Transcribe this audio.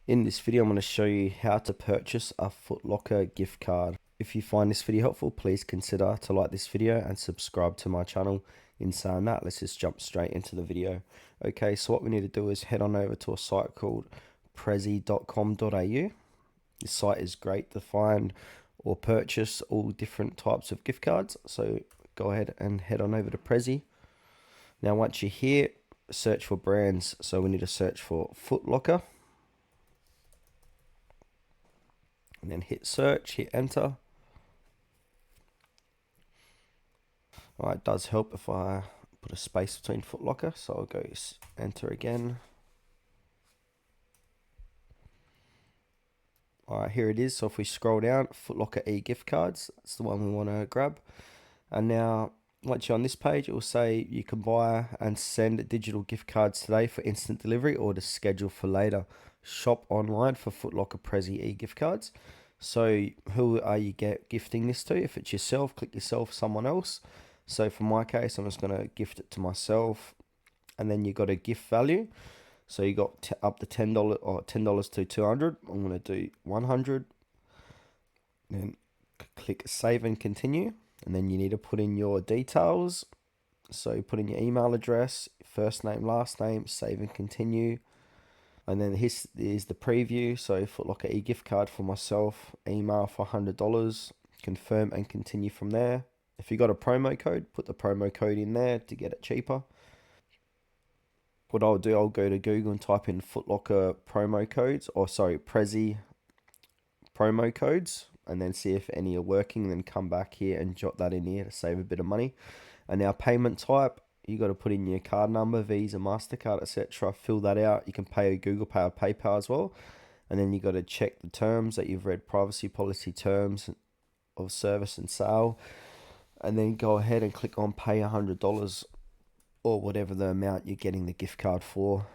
In this video, I'm going to show you how to purchase a Footlocker gift card. If you find this video helpful, please consider to like this video and subscribe to my channel. In saying that, let's just jump straight into the video. Okay, so what we need to do is head on over to a site called prezi.com.au. This site is great to find or purchase all different types of gift cards. So go ahead and head on over to Prezi. Now, once you're here, search for brands. So we need to search for Footlocker. And then hit search, hit enter. Alright, it does help if I put a space between Footlocker, so I'll go enter again. Alright, here it is. So if we scroll down, Footlocker e-gift cards, that's the one we want to grab. And now, once you're on this page, it will say you can buy and send digital gift cards today for instant delivery or to schedule for later. Shop online for Footlocker Prezi e-gift cards. So who are you gifting this to? If it's yourself, click yourself, someone else. So for my case, I'm just going to gift it to myself. And then you got a gift value. So you got up to $10 or $10 to 200. I'm going to do 100. Then click save and continue. And then you need to put in your details. So put in your email address, first name, last name, save and continue. And then this is the preview. So Footlocker e-gift card for myself, email for $100, confirm and continue from there. If you got a promo code, put the promo code in there to get it cheaper. What I'll do, I'll go to Google and type in Footlocker promo codes, or sorry, Prezi promo codes, and then see if any are working, then come back here and jot that in here to save a bit of money. And now payment type, you got to put in your card number, Visa, MasterCard, etc. Fill that out. You can pay with Google Pay or PayPal as well. And then you got to check the terms that you've read, privacy policy terms of service and sale. And then go ahead and click on pay $100 or whatever the amount you're getting the gift card for.